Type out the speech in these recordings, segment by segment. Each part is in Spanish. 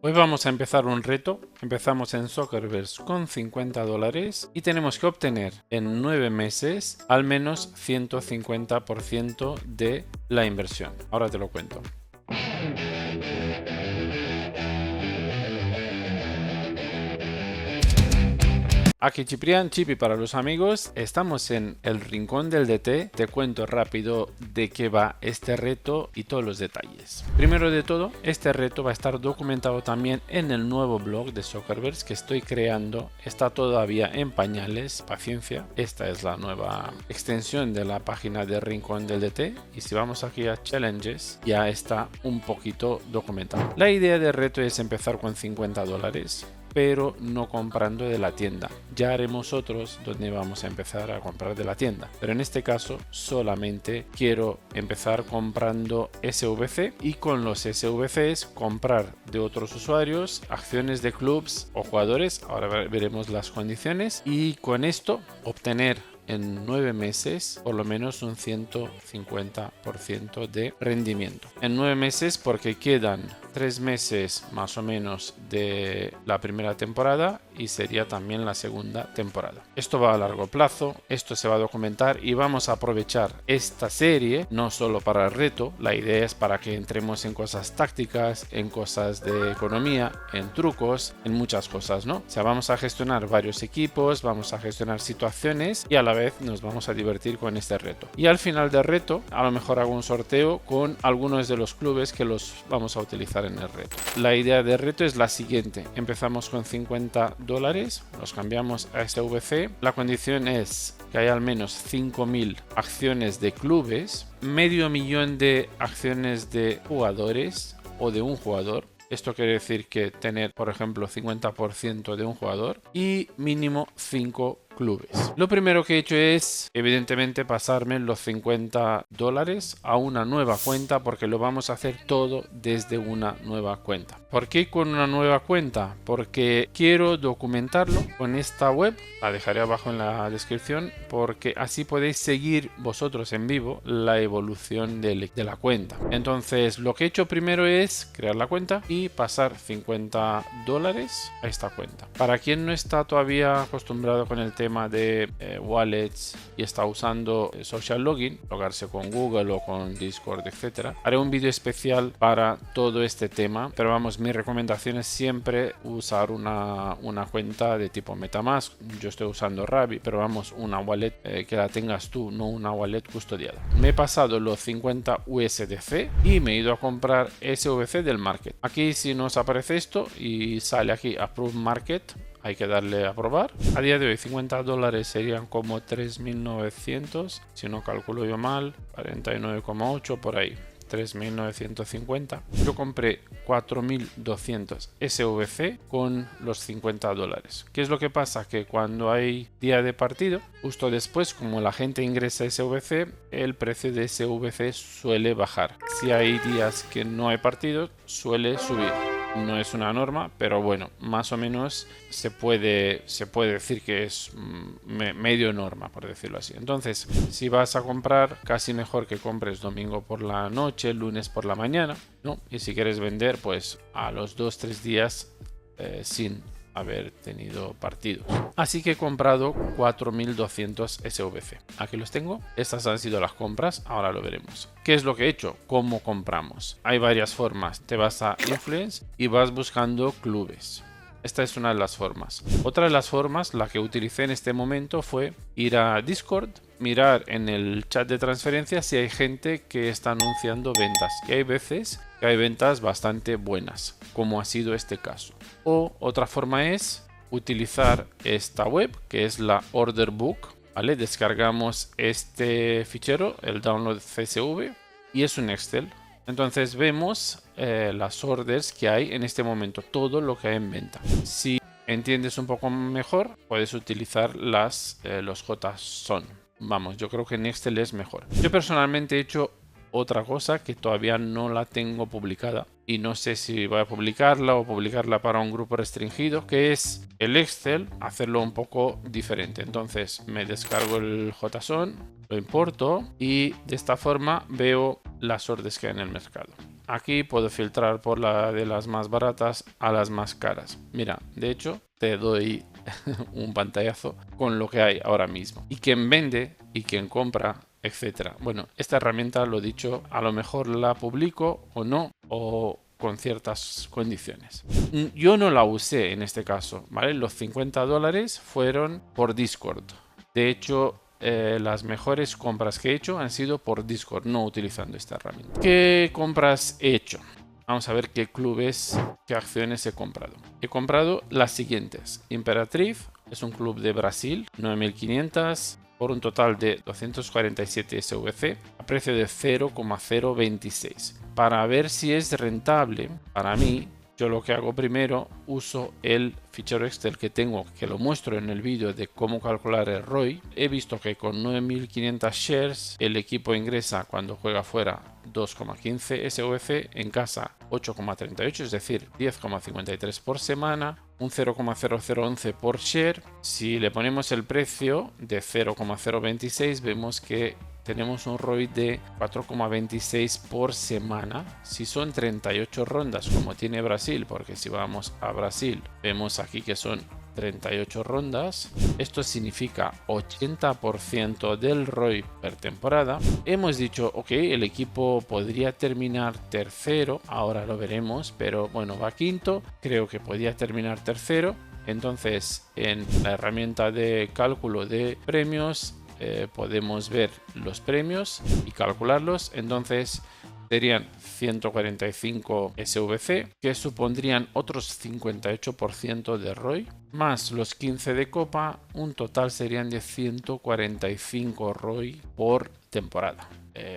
Hoy vamos a empezar un reto. Empezamos en Soccerverse con $50 y tenemos que obtener en 9 meses al menos 150% de la inversión. Ahora te lo cuento. Aquí Ciprián, Chipi para los amigos. Estamos en el rincón del DT. Te cuento rápido de qué va este reto y todos los detalles. Primero de todo, este reto va a estar documentado también en el nuevo blog de Soccerverse que estoy creando. Está todavía en pañales, paciencia. Esta es la nueva extensión de la página del rincón del DT. Y si vamos aquí a Challenges, ya está un poquito documentado. La idea del reto es empezar con $50. Pero no comprando de la tienda. Ya haremos otros donde vamos a empezar a comprar de la tienda. Pero en este caso solamente quiero empezar comprando SVC y con los SVCs comprar de otros usuarios, acciones de clubs o jugadores. Ahora veremos las condiciones y con esto obtener en 9 meses por lo menos un 150% de rendimiento. En 9 meses porque quedan 3 meses más o menos de la primera temporada y sería también la segunda temporada. Esto va a largo plazo, esto se va a documentar y vamos a aprovechar esta serie no solo para el reto, la idea es para que entremos en cosas tácticas, en cosas de economía, en trucos, en muchas cosas, ¿no? O sea, vamos a gestionar varios equipos, vamos a gestionar situaciones y a la vez nos vamos a divertir con este reto. Y al final del reto, a lo mejor hago un sorteo con algunos de los clubes que los vamos a utilizar en el reto. La idea del reto es la siguiente: empezamos con $50, los cambiamos a SVC. La condición es que hay al menos 5.000 acciones de clubes, medio millón de acciones de jugadores o de un jugador. Esto quiere decir que tener, por ejemplo, 50% de un jugador y mínimo 5 clubes. Lo primero que he hecho es, evidentemente, pasarme los $50 a una nueva cuenta porque lo vamos a hacer todo desde una nueva cuenta. ¿Por qué con una nueva cuenta? Porque quiero documentarlo con esta web, la dejaré abajo en la descripción, porque así podéis seguir vosotros en vivo la evolución de la cuenta. Entonces, lo que he hecho primero es crear la cuenta y pasar $50 a esta cuenta. Para quien no está todavía acostumbrado con el tema de wallets y está usando social login, logarse con Google o con Discord, etcétera, haré un vídeo especial para todo este tema, pero vamos, mi recomendación es siempre usar una cuenta de tipo MetaMask. Yo estoy usando Rabi, pero vamos, una wallet que la tengas tú, no una wallet custodiada. Me he pasado los 50 USDC y me he ido a comprar SVC del market. Aquí si nos aparece esto y sale aquí Approve Market, hay que darle a probar. A día de hoy $50 serían como 3.900, si no calculo yo mal, 49,8 por ahí, 3.950. Yo compré 4.200 SVC con los $50. ¿Qué es lo que pasa? Que cuando hay día de partido, justo después, como la gente ingresa SVC, el precio de SVC suele bajar. Si hay días que no hay partido, suele subir. No es una norma, pero bueno, más o menos se puede decir que es medio norma, por decirlo así. Entonces, si vas a comprar, casi mejor que compres domingo por la noche, lunes por la mañana, ¿no? Y si quieres vender, pues a los 2-3 días sin haber tenido partidos. Así que he comprado 4.200 SVC. Aquí los tengo. Estas han sido las compras. Ahora lo veremos. ¿Qué es lo que he hecho? ¿Cómo compramos? Hay varias formas. Te vas a Influence y vas buscando clubes. Esta es una de las formas. Otra de las formas, la que utilicé en este momento, fue ir a Discord, mirar en el chat de transferencias si hay gente que está anunciando ventas. Y hay veces que hay ventas bastante buenas, como ha sido este caso. O otra forma es utilizar esta web, que es la Order Book, ¿vale? Descargamos este fichero, el download CSV, y es un Excel. Entonces vemos las orders que hay en este momento, todo lo que hay en venta. Si entiendes un poco mejor, puedes utilizar los JSON. Vamos, yo creo que en Excel es mejor. Yo personalmente he hecho otra cosa que todavía no la tengo publicada y no sé si voy a publicarla o publicarla para un grupo restringido, que es el Excel, hacerlo un poco diferente. Entonces me descargo el JSON, lo importo y de esta forma veo las orders que hay en el mercado. aquí puedo filtrar por la de las más baratas a las más caras. Mira, de hecho te doy un pantallazo con lo que hay ahora mismo y quién vende y quién compra, etcétera. Bueno, esta herramienta, lo dicho, a lo mejor la publico o no, o con ciertas condiciones. Yo no la usé en este caso, ¿vale? Los $50 fueron por Discord. De hecho, las mejores compras que he hecho han sido por Discord, no utilizando esta herramienta. ¿Qué compras he hecho? Vamos a ver qué clubes, qué acciones he comprado. He comprado las siguientes. Imperatriz es un club de Brasil, 9.500 por un total de 247 SVC a precio de 0,026. Para ver si es rentable, para mí, yo lo que hago primero, uso el fichero Excel que tengo, que lo muestro en el vídeo de cómo calcular el ROI. He visto que con 9.500 shares el equipo ingresa cuando juega fuera 2,15 SVC, en casa 8,38, es decir, 10,53 por semana, un 0,0011 por share. Si le ponemos el precio de 0,026, vemos que tenemos un ROI de 4,26 por semana. Si son 38 rondas como tiene Brasil, porque si vamos a Brasil vemos aquí que son 38 rondas, esto significa 80% del ROI per temporada. Hemos dicho, ok, el equipo podría terminar tercero, ahora lo veremos, pero bueno, va quinto, creo que podría terminar tercero. Entonces en la herramienta de cálculo de premios podemos ver los premios y calcularlos. Entonces serían 145 SVC, que supondrían otros 58% de ROI, más los 15 de copa, un total serían de 145 ROI por temporada.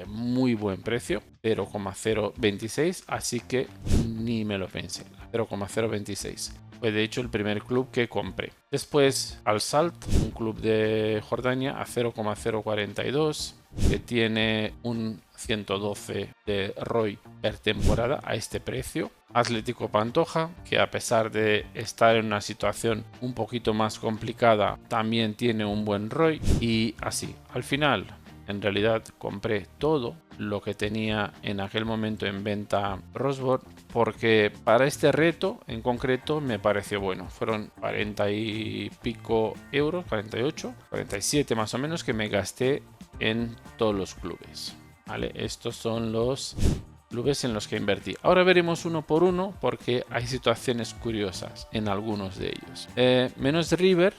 Muy buen precio, 0,026, así que ni me lo pensé, 0,026. Fue de hecho el primer club que compré. Después Al Salt, un club de Jordania, a 0,042, que tiene un 112 de ROI per temporada a este precio. Atlético Pantoja, que a pesar de estar en una situación un poquito más complicada, también tiene un buen ROI. Y así, al final, en realidad compré todo lo que tenía en aquel momento en venta Rosborn, porque para este reto en concreto me pareció bueno. Fueron 40 y pico euros, 48, 47 más o menos, que me gasté en todos los clubes. ¿Vale? Estos son los clubes en los que invertí. Ahora veremos uno por uno porque hay situaciones curiosas en algunos de ellos. Menos River,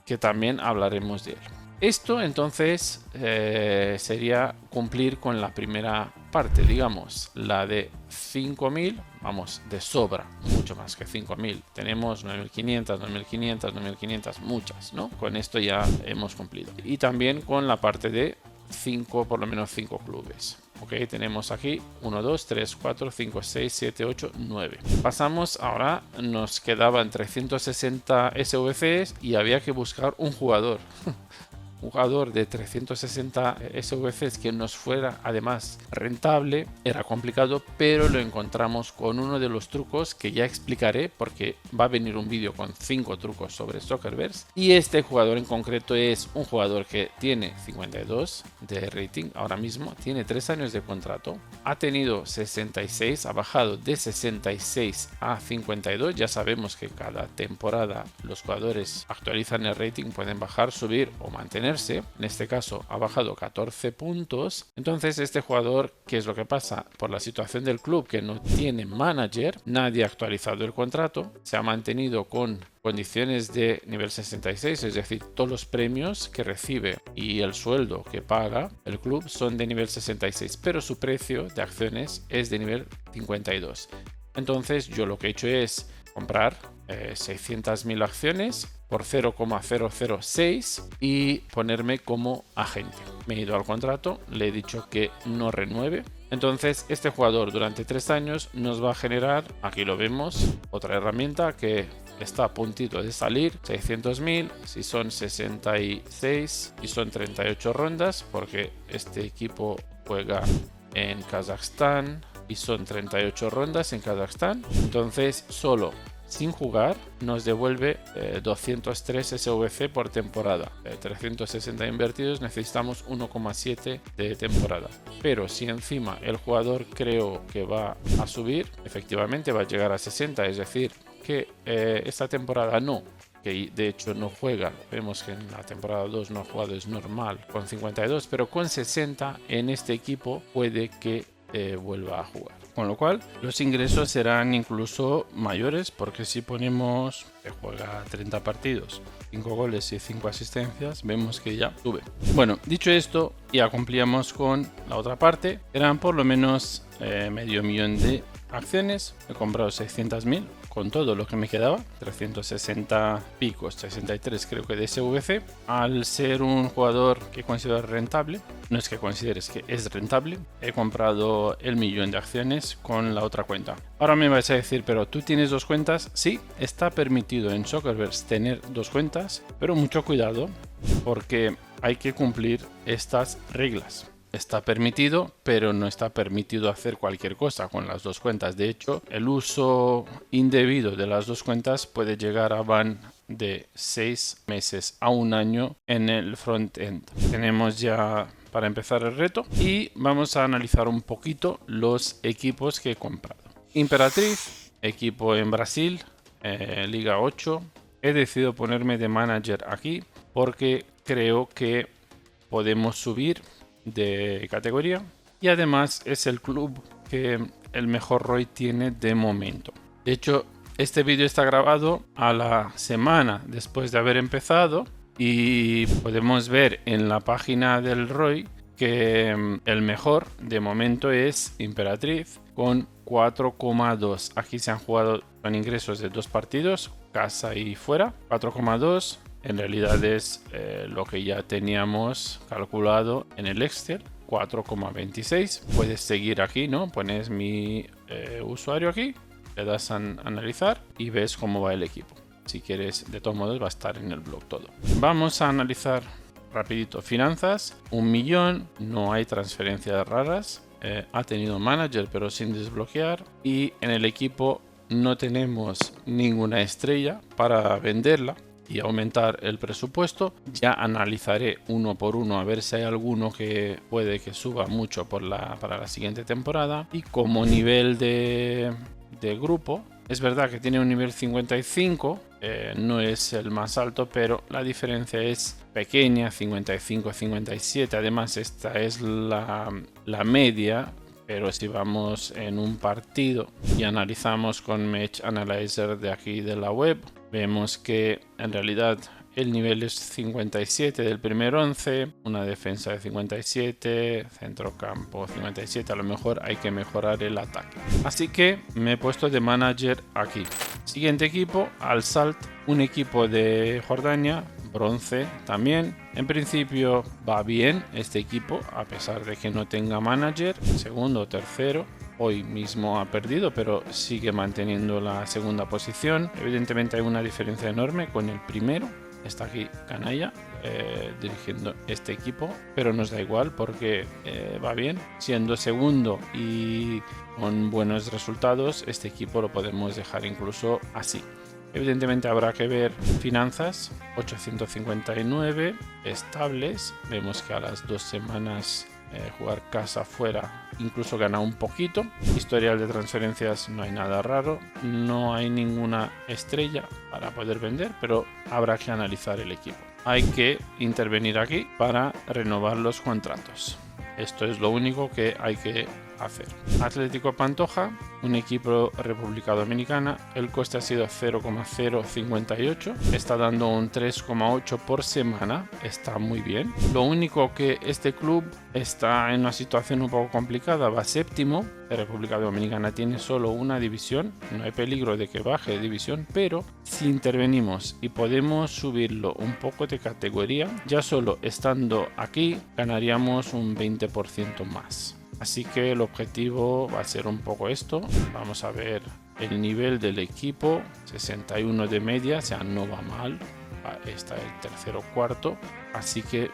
que también hablaremos de él. Esto entonces sería cumplir con la primera parte, digamos, la de 5.000, vamos, de sobra, mucho más que 5.000. Tenemos 9.500, 9.500, 9.500, muchas, ¿no? Con esto ya hemos cumplido. Y también con la parte de 5, por lo menos 5 clubes. Ok, tenemos aquí 1, 2, 3, 4, 5, 6, 7, 8, 9. Pasamos ahora, nos quedaban 360 SVCs y había que buscar un jugador. Un jugador de 360 SVCs que nos fuera además rentable. Era complicado, pero lo encontramos con uno de los trucos que ya explicaré, porque va a venir un vídeo con 5 trucos sobre Soccerverse. Y este jugador en concreto es un jugador que tiene 52 de rating ahora mismo, tiene 3 años de contrato, ha tenido 66, ha bajado de 66 a 52. Ya sabemos que cada temporada los jugadores actualizan el rating, pueden bajar, subir o mantener. En este caso ha bajado 14 puntos. Entonces este jugador, ¿qué es lo que pasa? Por la situación del club, que no tiene manager, nadie ha actualizado el contrato, se ha mantenido con condiciones de nivel 66, es decir, todos los premios que recibe y el sueldo que paga el club son de nivel 66, pero su precio de acciones es de nivel 52. Entonces yo lo que he hecho es comprar 600.000 acciones por 0,006 y ponerme como agente. Me he ido al contrato, le he dicho que no renueve. Entonces este jugador durante 3 años nos va a generar, aquí lo vemos, otra herramienta que está a puntito de salir, 600.000, si son 66 y son 38 rondas, porque este equipo juega en Kazajstán y son 38 rondas en Kazajstán. Entonces solo sin jugar nos devuelve 203 SVC por temporada. 360 invertidos, necesitamos 1,7 de temporada. Pero si encima el jugador creo que va a subir, efectivamente va a llegar a 60, es decir, que esta temporada no, que de hecho no juega, vemos que en la temporada 2 no ha jugado, es normal, con 52, pero con 60 en este equipo puede que vuelva a jugar. Con lo cual los ingresos serán incluso mayores, porque si ponemos que juega 30 partidos, 5 goles y 5 asistencias, vemos que ya sube. Bueno, dicho esto, ya cumplíamos con la otra parte. Eran por lo menos medio millón de acciones. He comprado 600.000 con todo lo que me quedaba, 360 picos, 63 creo que de SVC. Al ser un jugador que considero rentable, no es que consideres que es rentable, he comprado el millón de acciones con la otra cuenta. Ahora me vais a decir, pero tú tienes dos cuentas. Sí, está permitido en Soccerverse tener dos cuentas, pero mucho cuidado porque hay que cumplir estas reglas. Está permitido, pero no está permitido hacer cualquier cosa con las dos cuentas. De hecho, el uso indebido de las dos cuentas puede llegar a ban de 6 meses a un año en el front-end. Tenemos ya para empezar el reto y vamos a analizar un poquito los equipos que he comprado. Imperatriz, equipo en Brasil, Liga 8. He decidido ponerme de manager aquí porque creo que podemos subir de categoría y además es el club que el mejor ROI tiene de momento. De hecho, este vídeo está grabado a la semana después de haber empezado y podemos ver en la página del ROI que el mejor de momento es Imperatriz con 4,2. Aquí se han jugado con ingresos de 2 partidos, casa y fuera. 4,2 en realidad es lo que ya teníamos calculado en el Excel. 4,26. Puedes seguir aquí, ¿no? Pones mi usuario aquí, le das a analizar y ves cómo va el equipo. Si quieres, de todos modos va a estar en el blog todo. Vamos a analizar rapidito finanzas. 1 millón, no hay transferencias raras. Ha tenido manager pero sin desbloquear, y en el equipo no tenemos ninguna estrella para venderla y aumentar el presupuesto. Ya analizaré uno por uno a ver si hay alguno que puede que suba mucho para la siguiente temporada. Y como nivel de grupo, es verdad que tiene un nivel 55, no es el más alto, pero la diferencia es pequeña, 55-57. Además esta es la media, pero si vamos en un partido y analizamos con Match Analyzer de aquí de la web, vemos que en realidad el nivel es 57 del primer 11, una defensa de 57, centrocampo 57, a lo mejor hay que mejorar el ataque. Así que me he puesto de manager aquí. Siguiente equipo, Al Salt, un equipo de Jordania, bronce también. En principio va bien este equipo, a pesar de que no tenga manager, segundo o tercero. Hoy mismo ha perdido, pero sigue manteniendo la segunda posición. Evidentemente hay una diferencia enorme con el primero. Está aquí Canalla dirigiendo este equipo, pero nos da igual porque va bien. Siendo segundo y con buenos resultados, este equipo lo podemos dejar incluso así. Evidentemente habrá que ver finanzas, 859 estables. Vemos que a las 2 semanas jugar casa fuera incluso gana un poquito. Historial de transferencias no hay nada raro, no hay ninguna estrella para poder vender, pero habrá que analizar el equipo. Hay que intervenir aquí para renovar los contratos. Esto es lo único que hay que hacer. Atlético Pantoja, un equipo República Dominicana, el coste ha sido 0,058, está dando un 3,8 por semana, está muy bien. Lo único que este club está en una situación un poco complicada, va séptimo. La República Dominicana tiene solo una división, no hay peligro de que baje de división, pero si intervenimos y podemos subirlo un poco de categoría, ya solo estando aquí ganaríamos un 20% más. Así que el objetivo va a ser un poco esto. Vamos a ver el nivel del equipo, 61 de media, o sea, no va mal. Está el tercero cuarto, así que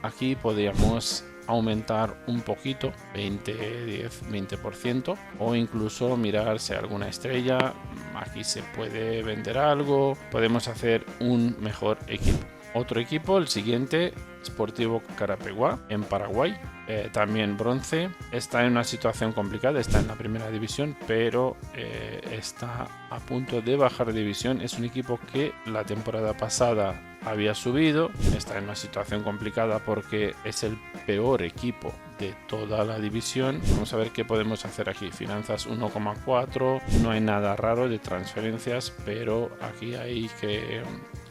aquí podríamos aumentar un poquito, 20% o incluso mirar si hay alguna estrella. Aquí se puede vender algo, podemos hacer un mejor equipo. Otro equipo, el siguiente, Sportivo Carapeguá, en Paraguay, también bronce. Está en una situación complicada, está en la primera división, pero está a punto de bajar de división. Es un equipo que la temporada pasada había subido, está en una situación complicada porque es el peor equipo de toda la división. Vamos a ver qué podemos hacer aquí. Finanzas 1,4, no hay nada raro de transferencias, pero aquí hay que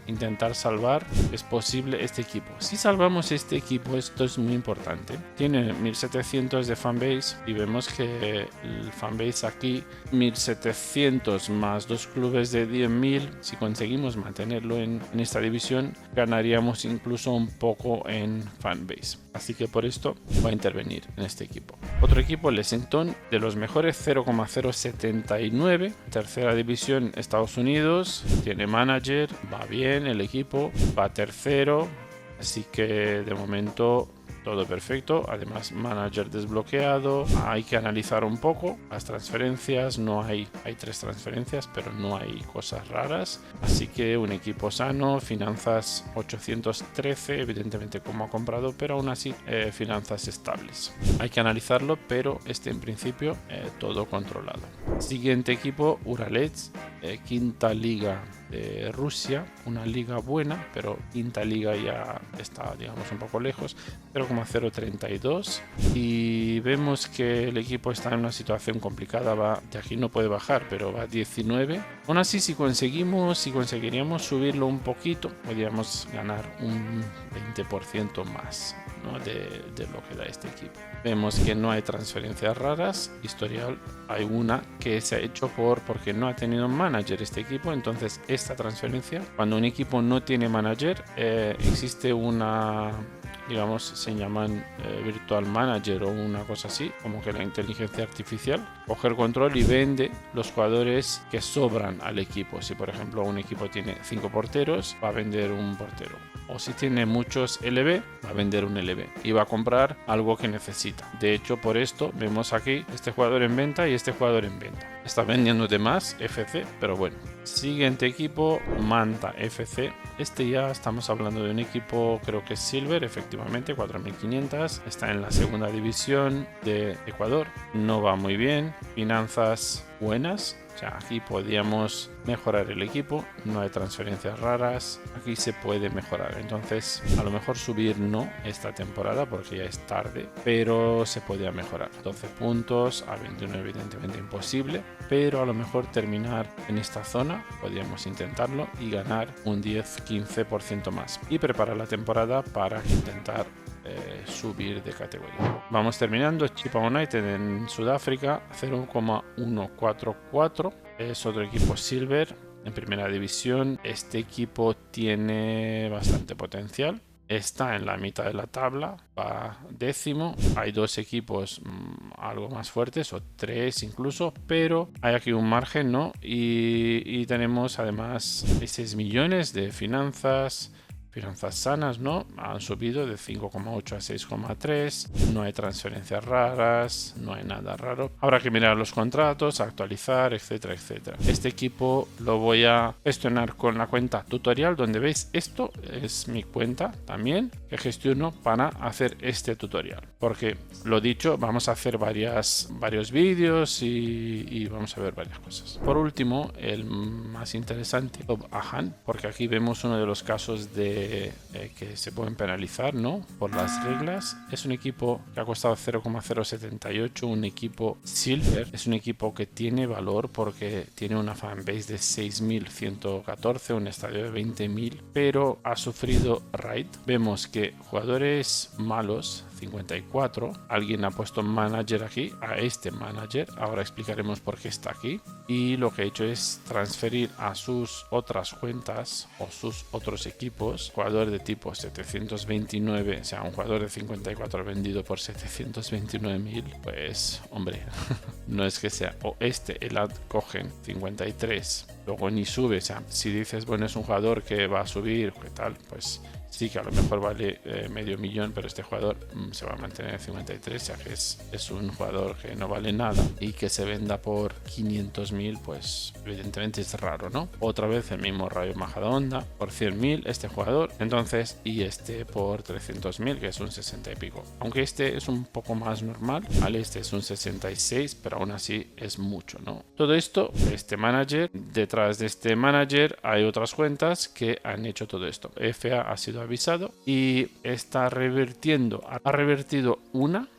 intentar salvar, es posible, este equipo. Si salvamos este equipo, esto es muy importante. Tiene 1700 de fanbase y vemos que el fanbase aquí 1700 más 2 clubes de 10.000. Si conseguimos mantenerlo en esta división, ganaríamos incluso un poco en fanbase. Así que por esto va a intervenir en este equipo. Otro equipo, Lexington, de los mejores, 0,079, tercera división, Estados Unidos, tiene manager, va bien el equipo, va tercero, así que de momento todo perfecto. Además, manager desbloqueado. Hay que analizar un poco las transferencias. No hay 3 transferencias, pero no hay cosas raras. Así que un equipo sano. Finanzas 813, evidentemente como ha comprado, pero aún así finanzas estables. Hay que analizarlo, pero en principio todo controlado. Siguiente equipo, Uralets, quinta liga de Rusia, una liga buena, pero quinta liga ya está, digamos, un poco lejos, 0,032, y vemos que el equipo está en una situación complicada, va de aquí, no puede bajar, pero va a 19. Aún así, si conseguiríamos subirlo un poquito, podríamos ganar un 20% más, ¿no? de lo que da este equipo. Vemos que no hay transferencias raras, historial hay una que se ha hecho porque no ha tenido manager este equipo. Entonces esta transferencia, cuando un equipo no tiene manager, existe una, digamos, se llaman virtual manager o una cosa así, como que la inteligencia artificial coge el control y vende los jugadores que sobran al equipo. Si por ejemplo un equipo tiene 5 porteros, va a vender un portero, o si tiene muchos LB, va a vender un LB y va a comprar algo que necesita. De hecho, por esto vemos aquí este jugador en venta y este jugador en venta. Está vendiendo de más FC, pero bueno. Siguiente equipo, Manta FC. Ya estamos hablando de un equipo, creo que es Silver, efectivamente, 4500. Está en la segunda división de Ecuador. No va muy bien. Finanzas buenas. O sea, aquí podríamos mejorar el equipo, no hay transferencias raras, aquí se puede mejorar. Entonces, a lo mejor subir no esta temporada porque ya es tarde, pero se podría mejorar. 12 puntos, a 21 evidentemente imposible, pero a lo mejor terminar en esta zona, podríamos intentarlo y ganar un 10-15% más y preparar la temporada para intentar subir de categoría. Vamos terminando. Chipa United en Sudáfrica, 0,144, es otro equipo Silver en primera división. Este equipo tiene bastante potencial, está en la mitad de la tabla, va décimo. Hay 2 equipos algo más fuertes, o 3 incluso, pero hay aquí un margen, ¿no? Y tenemos además 6 millones de finanzas sanas, ¿no? Han subido de 5,8 a 6,3. No hay transferencias raras, no hay nada raro. Habrá que mirar los contratos, actualizar, etcétera, etcétera. Este equipo lo voy a gestionar con la cuenta tutorial, donde veis esto es mi cuenta también que gestiono para hacer este tutorial. Porque lo dicho, vamos a hacer varios vídeos y vamos a ver varias cosas. Por último, el más interesante, Top Ahan, porque aquí vemos uno de los casos de que se pueden penalizar, ¿no? Por las reglas. Es un equipo que ha costado 0,078, un equipo Silver. Es un equipo que tiene valor porque tiene una fanbase de 6.114, un estadio de 20.000, pero ha sufrido raid. Vemos que jugadores malos, 54, alguien ha puesto manager aquí, a este manager, ahora explicaremos por qué está aquí, y lo que he hecho es transferir a sus otras cuentas o sus otros equipos, jugador de tipo 729, o sea, un jugador de 54 vendido por 729.000, pues hombre, no es que sea, o el ad cogen 53, luego ni sube, o sea, si dices, bueno, es un jugador que va a subir, ¿qué tal? Pues Sí que a lo mejor vale medio millón, pero este jugador se va a mantener en 53, ya que es un jugador que no vale nada y que se venda por 500.000, pues evidentemente es raro, ¿no? Otra vez el mismo Rayo Majadahonda por 100.000 este jugador, entonces, y este por 300.000, que es un 60 y pico. Aunque este es un poco más normal, ¿vale? Este es un 66, pero aún así es mucho, ¿no? Todo esto, este manager, detrás de este manager hay otras cuentas que han hecho todo esto. FA ha sido avisado y está revertiendo, ha revertido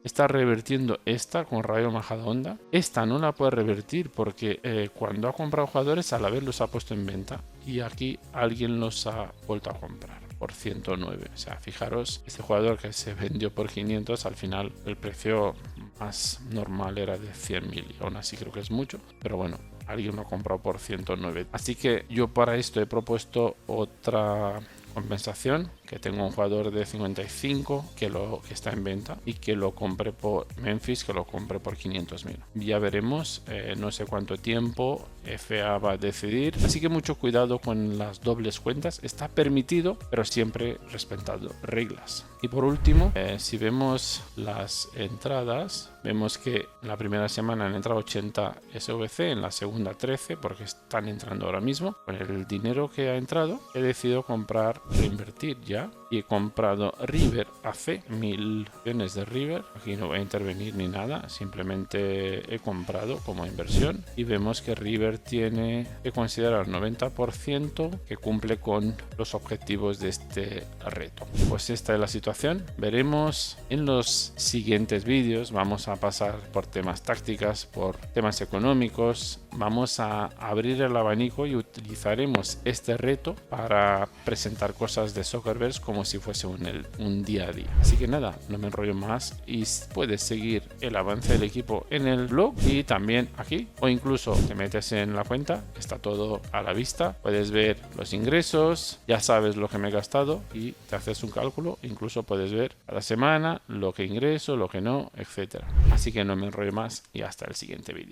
está revertiendo esta con Rayo Majadahonda. Esta no la puede revertir porque cuando ha comprado jugadores a la vez los ha puesto en venta y aquí alguien los ha vuelto a comprar por 109. O sea, fijaros, este jugador que se vendió por 500, al final el precio más normal era de 100.000 y aún así creo que es mucho, pero bueno, alguien lo ha comprado por 109. Así que yo para esto he propuesto otra compensación, que tengo un jugador de 55 que está en venta y que lo compré por Memphis, que lo compré por 500.000. Ya veremos, no sé cuánto tiempo FA va a decidir, así que mucho cuidado con las dobles cuentas. Está permitido, pero siempre respetando reglas. Y por último, si vemos las entradas, vemos que en la primera semana han entrado 80 SVC, en la segunda 13, porque están entrando ahora mismo. Con el dinero que ha entrado, he decidido reinvertir ya, y he comprado River AC, 1000 millones de River. Aquí no voy a intervenir ni nada, simplemente he comprado como inversión y vemos que River tiene que considerar 90% que cumple con los objetivos de este reto. Pues esta es la situación. Veremos en los siguientes vídeos, vamos a pasar por temas tácticas, por temas económicos, vamos a abrir el abanico y utilizaremos este reto para presentar cosas de Soccerverse como si fuese un día a día. Así que nada, no me enrollo más y puedes seguir el avance del equipo en el blog y también aquí, o incluso te metes en la cuenta, está todo a la vista, puedes ver los ingresos, ya sabes lo que me he gastado y te haces un cálculo, incluso puedes ver cada semana lo que ingreso, lo que no, etcétera. Así que no me enrollo más y hasta el siguiente vídeo.